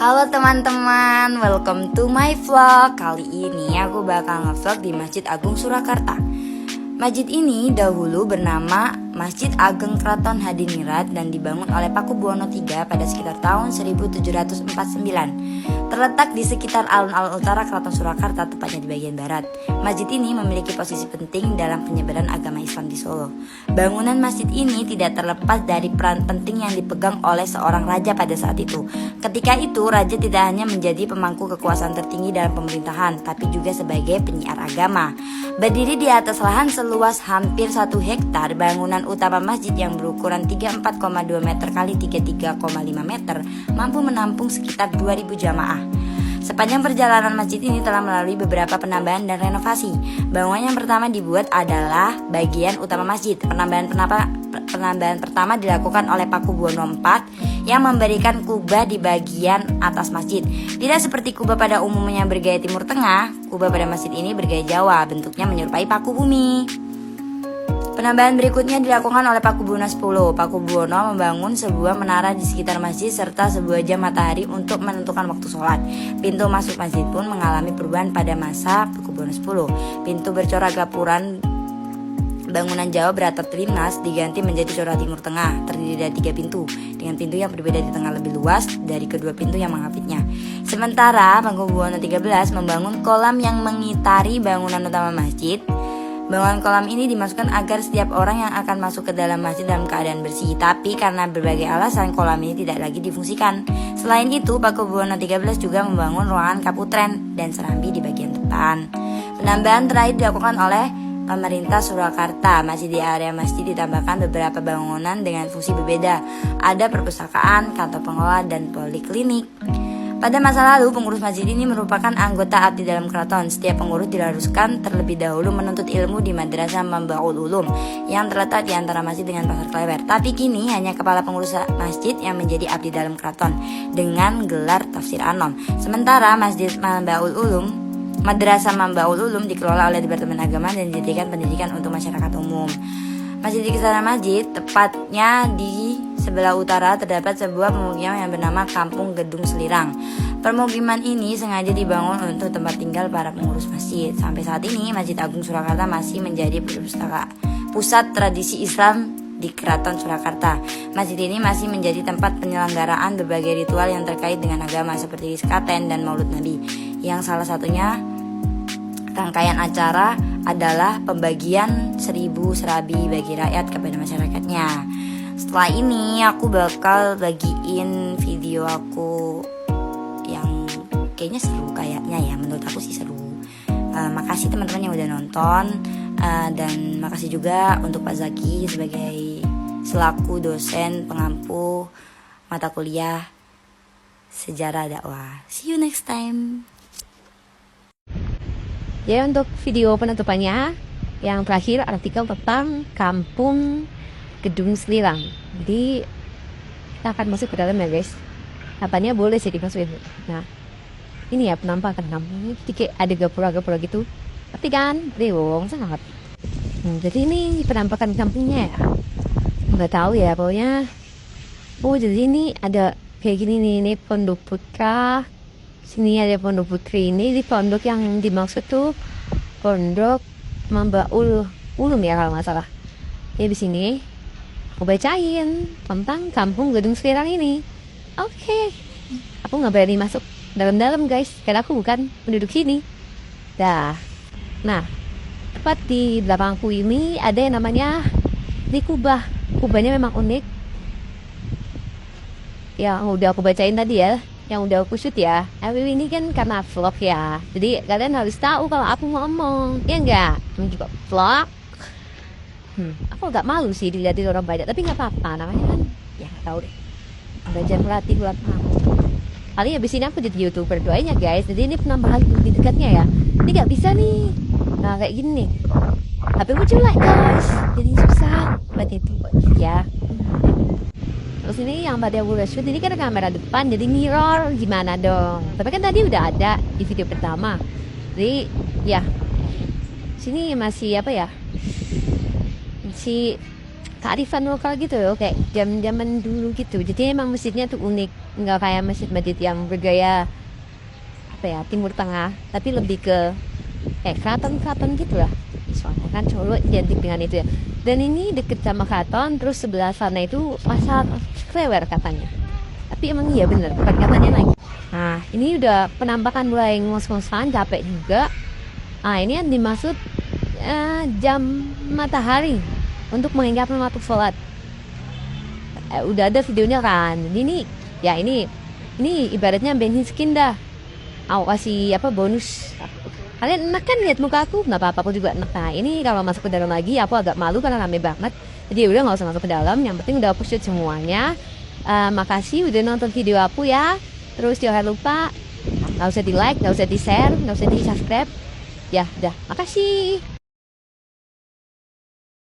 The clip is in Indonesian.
Halo teman-teman, welcome to my vlog. Kali ini aku bakal ngevlog di Masjid Agung Surakarta. Masjid ini dahulu bernama Masjid Ageng Kraton Hadiningrat dan dibangun oleh Pakubuwono III pada sekitar tahun 1749. Terletak di sekitar alun-alun utara Keraton Surakarta, tepatnya di bagian barat. Masjid ini memiliki posisi penting dalam penyebaran agama Islam di Solo. Bangunan masjid ini tidak terlepas dari peran penting yang dipegang oleh seorang raja pada saat itu. Ketika itu, raja tidak hanya menjadi pemangku kekuasaan tertinggi dalam pemerintahan, tapi juga sebagai penyiar agama. Berdiri di atas lahan seluas hampir 1 hektar, bangunan utama masjid yang berukuran 34,2 meter x 33,5 meter mampu menampung sekitar 2.000 jamaah. Sepanjang perjalanan masjid ini telah melalui beberapa penambahan dan renovasi. Bangunan yang pertama dibuat adalah bagian utama masjid. Penambahan pertama dilakukan oleh Pakubuwono IV yang memberikan kubah di bagian atas masjid. Tidak seperti kubah pada umumnya bergaya Timur Tengah, kubah pada masjid ini bergaya Jawa, bentuknya menyerupai paku bumi. Penambahan berikutnya dilakukan oleh Pakubuwono X. Pakubuwono membangun sebuah menara di sekitar masjid serta sebuah jam matahari untuk menentukan waktu sholat. Pintu masuk masjid pun mengalami perubahan pada masa Pakubuwono X. Pintu bercorak gapuran bangunan Jawa beratap trinas diganti menjadi corak Timur Tengah, terdiri dari 3 pintu, dengan pintu yang berbeda di tengah lebih luas dari kedua pintu yang menghapitnya. Sementara Pakubuwono XIII membangun kolam yang mengitari bangunan utama masjid. Bangunan kolam ini dimasukkan agar setiap orang yang akan masuk ke dalam masjid dalam keadaan bersih. Tapi karena berbagai alasan kolam ini tidak lagi difungsikan. Selain itu, Pakubuwono XIII juga membangun ruangan kaputren dan serambi di bagian depan. Penambahan terakhir dilakukan oleh pemerintah Surakarta. Masih di area masjid ditambahkan beberapa bangunan dengan fungsi berbeda. Ada perpustakaan, kantor pengelola, dan poliklinik. Pada masa lalu, pengurus masjid ini merupakan anggota abdi dalam keraton. Setiap pengurus diharuskan terlebih dahulu menuntut ilmu di Madrasah Mambaul Ulum yang terletak di antara masjid dengan pasar Klewer. Tapi kini hanya kepala pengurus masjid yang menjadi abdi dalam keraton dengan gelar tafsir anom. Sementara Madrasah Mambaul Ulum dikelola oleh Departemen Agama dan dijadikan pendidikan untuk masyarakat umum. Masjid di kisaran masjid, tepatnya di sebelah utara, terdapat sebuah pemukiman yang bernama Kampung Gedung Selirang. Permukiman ini sengaja dibangun untuk tempat tinggal para pengurus masjid. Sampai saat ini, Masjid Agung Surakarta masih menjadi pusat tradisi Islam di Keraton Surakarta. Masjid ini masih menjadi tempat penyelenggaraan berbagai ritual yang terkait dengan agama seperti sekaten dan Maulud Nabi. Yang salah satunya rangkaian acara adalah pembagian 1000 serabi bagi rakyat kepada masyarakatnya. Setelah ini aku bakal bagiin video aku yang kayaknya seru kayaknya ya, menurut aku sih seru. Makasih teman-teman yang udah nonton, dan makasih juga untuk Pak Zaki sebagai selaku dosen pengampu mata kuliah sejarah dakwah. See you next time. Jadi untuk video penutupannya, yang terakhir artikel tentang Kampung Gedung Selirang. Jadi kita akan masuk ke dalam ya guys. Apanya boleh sih dimasukin. Nah, ini ya penampakan kampungnya. Jadi kayak ada gapura-gapura gitu. Tapi kan rewong sangat. Jadi ini penampakan kampungnya ya. Nggak tahu ya pokoknya. Oh jadi ini ada kayak gini nih. Ini Pondok Putra. Sini ada Pondok Putri. Ini di pondok yang dimaksud tuh Pondok Mambaul Ulum ya kalau nggak salah. Ya di sini aku bacain tentang Kampung Gedung Selirang ini. Oke. Aku nggak berani masuk dalam-dalam guys, karena aku bukan penduduk sini. Nah, tepat di belakangku ini ada yang namanya di kubah. Kubahnya memang unik. Yang udah aku bacain tadi ya, yang udah aku shoot ya. Ini kan karena vlog ya, jadi kalian harus tahu kalau aku ngomong, ya enggak? Ini juga vlog. Aku agak malu sih dilihatin orang banyak, tapi nggak apa-apa, namanya kan ya nggak tahu deh. Belajar melatih ulat malu. Kali habis ini aku jadi YouTuber, doain ya guys. Jadi ini penambahan lebih dekatnya ya. Ini nggak bisa nih. Nah kayak gini nih. HP ku jelek guys, jadi susah buat itu ya. Terus ini yang pada aku shoot ini kan kamera depan, jadi mirror gimana dong. Tapi kan tadi udah ada di video pertama. Jadi ya sini masih apa ya, masih kearifan lokal gitu loh, kayak zaman dulu gitu. Jadi emang masjidnya tuh unik. nggak kayak masjid-masjid yang bergaya apa ya, Timur Tengah, tapi lebih ke keraton-keraton gitu lah. Soalnya kan Solo identik dengan itu ya. Dan ini deket sama keraton, terus sebelah sana itu pasar Klewer katanya. Tapi emang iya bener, bukan katanya lagi. Nah, ini udah penampakan mulai ngos-ngosan, capek juga. Nah, ini yang dimaksud jam matahari untuk mengingatkan waktu sholat. Udah ada videonya kan. Ini ya ini ibaratnya bensin skin dah. Aku kasih bonus. Kalian enak kan lihat muka aku? Nggak apa-apa, aku juga enak. Nah, ini kalau masuk ke dalam lagi aku agak malu karena rame banget. Jadi udah nggak usah masuk ke dalam. Yang penting udah aku shoot semuanya. Makasih udah nonton video aku ya. Terus jangan lupa nggak usah di like, nggak usah di share, nggak usah di subscribe. Ya udah, makasih.